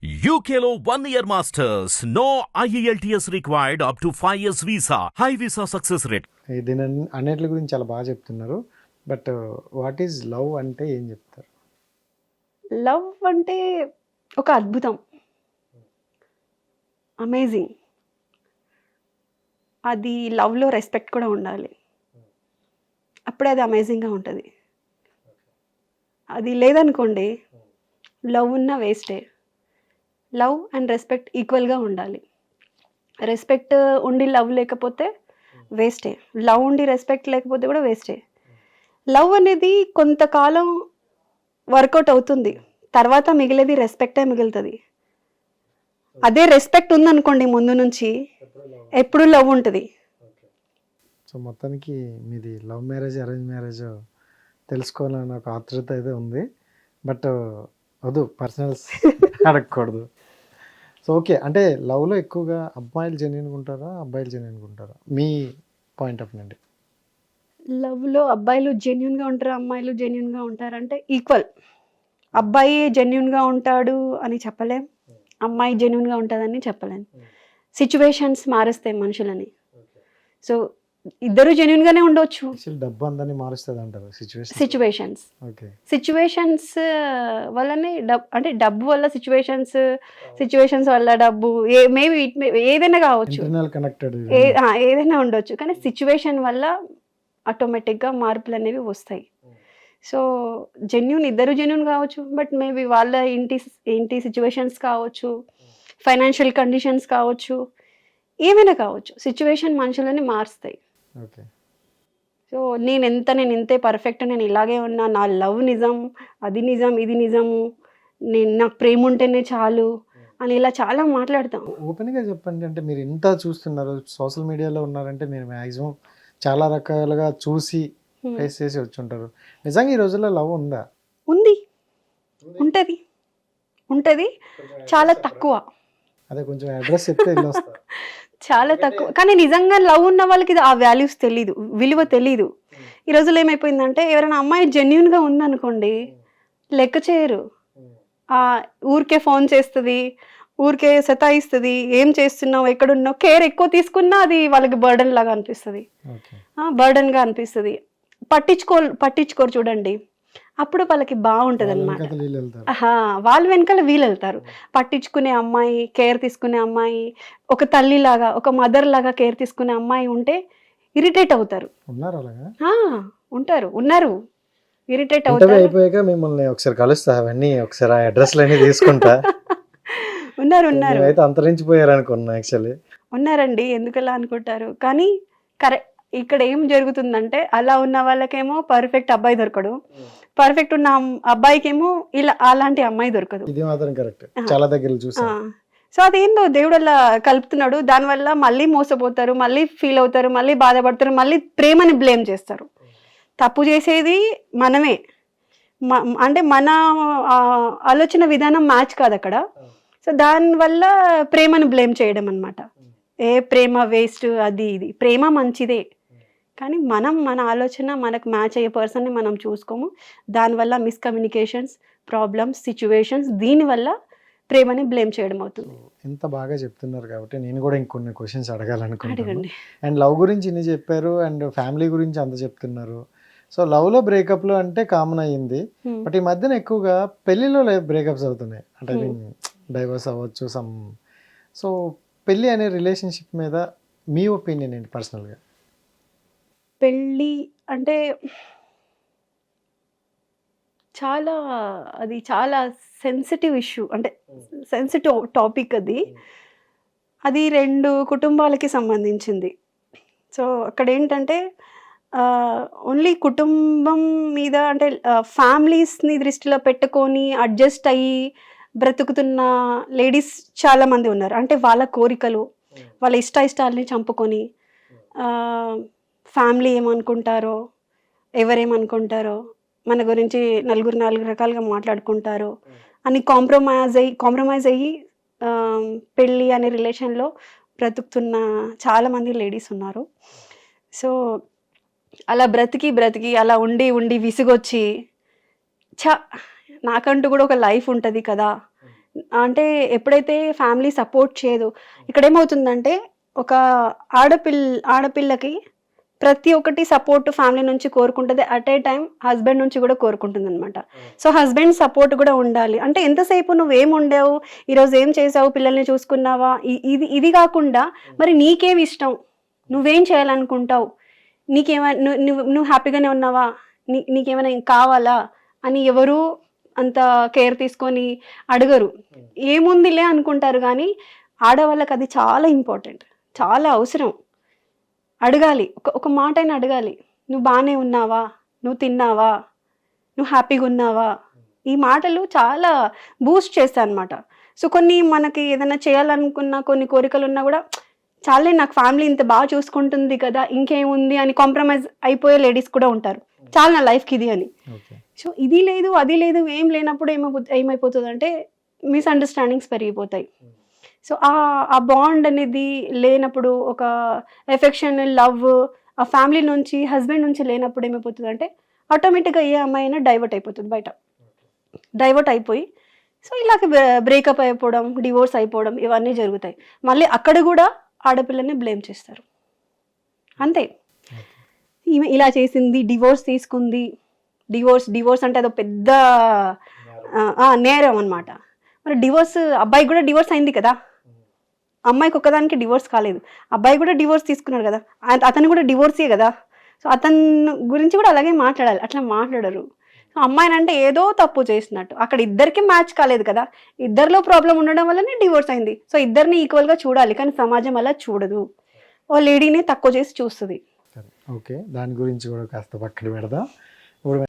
UKLO 1 year masters. No IELTS required up to 5 years visa. High visa success rate. దీని అన్నిటి గురించి చాలా బాగా చెప్తున్నారు. బట్ వాట్ ఈజ్ లవ్ అంటే ఏం చెప్తారు? లవ్ అంటే ఒక అద్భుతం, అమేజింగ్. అది లవ్లో రెస్పెక్ట్ కూడా ఉండాలి, అప్పుడే అది అమేజింగ్గా ఉంటుంది. అది లేదనుకోండి, లవ్ ఉన్న వేస్టే. లవ్ అండ్ రెస్పెక్ట్ ఈక్వల్గా ఉండాలి. రెస్పెక్ట్ ఉండి లవ్ లేకపోతే వేస్టే, లవ్ ఉండి రెస్పెక్ట్ లేకపోతే కూడా వేస్టే. లవ్ అనేది కొంతకాలం వర్కౌట్ అవుతుంది, తర్వాత మిగిలేది రెస్పెక్టే మిగులుతుంది. అదే రెస్పెక్ట్ ఉందనుకోండి ముందు నుంచి, ఎప్పుడు లవ్ ఉంటుంది. సో మొత్తానికి మీది లవ్ మ్యారేజ్ అరేంజ్ మ్యారేజ్ తెలుసుకోవాలని ఒక ఆతృత అయితే ఉంది. బట్ వద్దు, పర్సనల్స్ అడగకూడదు. సో ఓకే, అంటే లవ్లో ఎక్కువగా అమ్మాయిలు జెన్యున్గా ఉంటారా, అబ్బాయిలు జెన్యున్గా ఉంటారా మీ పాయింట్ ఆఫ్ నుండి? లవ్లో అబ్బాయిలు జెన్యున్గా ఉంటారు, అమ్మాయిలు జెన్యున్గా ఉంటారంటే ఈక్వల్. అబ్బాయి జెన్యున్గా ఉంటాడు అని చెప్పలేం, అమ్మాయి జెన్యున్గా ఉంటుందని చెప్పలేం. సిచ్యువేషన్స్ మారుస్తాయి మనుషులని. సో ఇద్దరు జెన్యున్గానే ఉండొచ్చు. డబ్బు అందరినీ మారుస్తుంది అంటారు సిచ్యువేషన్స్. ఓకే, సిచ్యువేషన్స్ వల్లనే అంటే డబ్బు వల్ల సిచ్యువేషన్స్ వల్ల డబ్బు, మేబీ ఏదైనా కావచ్చు, కనెక్టెడ్ ఏదైనా ఉండొచ్చు. కానీ సిచ్యువేషన్ వల్ల ఆటోమేటిక్గా మార్పులు అనేవి వస్తాయి. సో ఇద్దరు జెన్యున్ కావచ్చు, బట్ మేబీ వాళ్ళ ఇంటి సిచ్యువేషన్స్ కావచ్చు, ఫైనాన్షియల్ కండిషన్స్ కావచ్చు, ఏమైనా కావచ్చు. సిచ్యువేషన్ మనుషులని మారుస్తాయి. ఓకే, సో నేను ఇంతే పర్ఫెక్ట్, నేను ఇలాగే ఉన్నా, నా లవ్ నిజం, అది నిజం, ఇది నిజము, నాకు ప్రేమ ఉంటేనే చాలు అని ఇలా చాలా మాట్లాడతాం. ఓపెన్గా చెప్పండి. అంటే మీరు ఇంత చూస్తున్నారు, సోషల్ మీడియాలో ఉన్నారంటే మీరు మ్యాక్సిమం చాలా రకాలుగా చూసి ఫేస్ చేసి వచ్చి ఉంటారు. నిజంగా ఈ రోజుల్లో లవ్ ఉందా? ఉంది, ఉంటుంది, చాలా తక్కువ. అదే కొంచెం అడ్రస్ చెప్తే వెళ్ళొస్తా. చాలా తక్కువ. కానీ నిజంగా లవ్ ఉన్న వాళ్ళకి ఆ వాల్యూస్ తెలీదు, విలువ తెలీదు. ఈ రోజుల్లో ఏమైపోయిందంటే, ఎవరైనా అమ్మాయి జెన్యున్గా ఉందనుకోండి, లెక్క చేయరు. ఊరికే ఫోన్ చేస్తుంది, ఊరికే సతాయిస్తుంది, ఏం చేస్తున్నావు, ఎక్కడున్నావు, కేర్ ఎక్కువ తీసుకున్నా అది వాళ్ళకి బర్డన్ లాగా అనిపిస్తుంది, బర్డన్గా అనిపిస్తుంది. పట్టించుకోరు చూడండి, అప్పుడు వాళ్ళకి బాగుంటుంది అనమాట. వాళ్ళ వెనకాల వీళ్ళు వెళ్తారు. పట్టించుకునే అమ్మాయి, కేర్ తీసుకునే అమ్మాయి, ఒక తల్లిలాగా, ఒక మదర్ లాగా కేర్ తీసుకునే అమ్మాయి ఉంటే ఇరిటేట్ అవుతారు. ఉన్నారు, ఇరిటేట్ అవుతారు. అయిపోయాక మిమ్మల్ని ఒకసారి కలుస్తా, అవన్నీ ఒకసారి అడ్రస్లన్నీ తీసుకుంటా. ఉన్నారు, అయితే అంతరించిపోయారు అనుకున్నా. యాక్చువల్లీ ఉన్నారండి, ఎందుకలా అనుకుంటారు. కానీ ఇక్కడ ఏం జరుగుతుందంటే, అలా ఉన్న వాళ్ళకేమో పర్ఫెక్ట్ అబ్బాయి దొరకడు, పర్ఫెక్ట్ ఉన్న అబ్బాయికేమో ఇలా అలాంటి అమ్మాయి దొరకదు. ఇది మాత్రం కరెక్ట్, చాలా దగ్గర చూసా. సో అదేందో దేవుడు అలా కలుపుతున్నాడు. దానివల్ల మళ్ళీ మోసపోతారు, మళ్ళీ ఫీల్ అవుతారు, మళ్ళీ బాధపడతారు, మళ్ళీ ప్రేమని బ్లేమ్ చేస్తారు. తప్పు చేసేది మనమే, అంటే మన ఆలోచన విధానం మ్యాచ్ కాదు అక్కడ. సో దానివల్ల ప్రేమను బ్లేమ్ చేయడం అనమాట. ప్రేమ వేస్ట్, అది ఇది. ప్రేమ మంచిదే, కానీ మన ఆలోచన, మనకు మ్యాచ్ అయ్యే పర్సన్ని మనం చూసుకోము. దానివల్ల మిస్కమ్యూనికేషన్స్, ప్రాబ్లమ్స్, సిచ్యువేషన్స్, దీనివల్ల ప్రేమని బ్లేమ్ చేయడం అవుతుంది. ఎంత బాగా చెప్తున్నారు కాబట్టి నేను కూడా ఇంకొన్ని క్వశ్చన్స్ అడగాలనుకుంటున్నాను. అడగండి. అండ్ లవ్ గురించి ఇన్ని చెప్పారు, అండ్ ఫ్యామిలీ గురించి అంత చెప్తున్నారు. సో లవ్లో బ్రేకప్లు అంటే కామన్ అయ్యింది, బట్ ఈ మధ్యన ఎక్కువగా పెళ్ళిలో బ్రేకప్స్ అవుతున్నాయి. అంటే డైవర్స్ అవ్వచ్చు సమ్. సో పెళ్ళి అనే రిలేషన్షిప్ మీద మీ ఒపీనియన్ ఏంటి పర్సనల్గా? పెళ్ళి అంటే అది చాలా సెన్సిటివ్ ఇష్యూ, అంటే సెన్సిటివ్ టాపిక్. అది 2 కుటుంబాలకి సంబంధించింది. సో అక్కడ ఏంటంటే, ఓన్లీ కుటుంబం మీద, అంటే ఫ్యామిలీస్ని దృష్టిలో పెట్టుకొని అడ్జస్ట్ అయ్యి బ్రతుకుతున్న లేడీస్ చాలామంది ఉన్నారు. అంటే వాళ్ళ కోరికలు, వాళ్ళ ఇష్టాలని చంపుకొని, ఫ్యామిలీ ఏమనుకుంటారో, ఎవరేమనుకుంటారో, మన గురించి 4 రకాలుగా మాట్లాడుకుంటారో అని కాంప్రమైజ్ అయ్యి పెళ్ళి అనే రిలేషన్లో బ్రతుకుతున్న చాలామంది లేడీస్ ఉన్నారు. సో అలా బ్రతికి అలా ఉండి విసుగొచ్చి, నాకంటూ కూడా ఒక లైఫ్ ఉంటుంది కదా, అంటే ఎప్పుడైతే ఫ్యామిలీ సపోర్ట్ చేయదు, ఇక్కడ ఏమవుతుందంటే ఒక ఆడపిల్లకి ప్రతి ఒక్కటి సపోర్ట్ ఫ్యామిలీ నుంచి కోరుకుంటుంది, అట్ ఏ టైం హస్బెండ్ నుంచి కూడా కోరుకుంటుంది అనమాట. సో హస్బెండ్ సపోర్ట్ కూడా ఉండాలి. అంటే ఎంతసేపు నువ్వేం ఉండవు, ఈరోజు ఏం చేసావు, పిల్లల్ని చూసుకున్నావా, ఇది కాకుండా మరి నీకేమి ఇష్టం, నువ్వేం చేయాలనుకుంటావు, నీకేమైనా నువ్వు హ్యాపీగానే ఉన్నావా, నీకేమైనా కావాలా అని ఎవరు అంత కేర్ తీసుకొని అడగరు. ఏముందిలే అనుకుంటారు. కానీ ఆడవాళ్ళకి అది చాలా ఇంపార్టెంట్, చాలా అవసరం. అడగాలి, ఒక మాట అయినా అడగాలి. నువ్వు బాగానే ఉన్నావా, నువ్వు తిన్నావా, నువ్వు హ్యాపీగా ఉన్నావా, ఈ మాటలు చాలా బూస్ట్ చేస్తాయి అనమాట. సో కొన్ని మనకి ఏదైనా చేయాలనుకున్న కొన్ని కోరికలు ఉన్నా కూడా చాలే నాకు ఫ్యామిలీ ఇంత బాగా చూసుకుంటుంది కదా, ఇంకేముంది అని కాంప్రమైజ్ అయిపోయే లేడీస్ కూడా ఉంటారు, చాలా నా లైఫ్కి ఇది అని. సో ఇది లేదు అది లేదు ఏం లేనప్పుడు ఏమైపోతుంది అంటే మిస్అండర్స్టాండింగ్స్ పెరిగిపోతాయి. సో ఆ బాండ్ అనేది లేనప్పుడు, ఒక ఎఫెక్షన్, లవ్ ఆ ఫ్యామిలీ నుంచి, హస్బెండ్ నుంచి లేనప్పుడు ఏమైపోతుంది అంటే ఆటోమేటిక్గా ఏ అమ్మాయి అయినా డైవర్ట్ అయిపోతుంది, బయట డైవర్ట్ అయిపోయి సో ఇలాగ బ్రేకప్ అయిపోవడం, డివోర్స్ అయిపోవడం ఇవన్నీ జరుగుతాయి. మళ్ళీ అక్కడ కూడా ఆడపిల్లని బ్లేమ్ చేస్తారు. అంతే, ఈమె ఇలా చేసింది, డివోర్స్ తీసుకుంది. డివోర్స్ అంటే అదొక పెద్ద నేరం అనమాట. మరి డివోర్స్, అబ్బాయికి కూడా డివోర్స్ అయింది కదా, అమ్మాయికి ఒక్కదానికి డివోర్స్ కాలేదు, అబ్బాయి కూడా డివోర్స్ తీసుకున్నాడు కదా, అతను కూడా డివోర్సే కదా. సో అతని గురించి కూడా అలాగే మాట్లాడాలి, అట్లా మాట్లాడరు. సో అమ్మాయిని అంటే ఏదో తప్పు చేసినట్టు, అక్కడ ఇద్దరికి మ్యాచ్ కాలేదు కదా, ఇద్దరిలో ప్రాబ్లం ఉండడం వల్లనే డివోర్స్ అయింది. సో ఇద్దరిని ఈక్వల్గా చూడాలి, కానీ సమాజం అలా చూడదు, ఓ లేడీని తక్కువ చేసి చూస్తుంది. ఓకే, దాని గురించి కూడా కాస్త పక్కన పెడదాం ఇప్పుడు.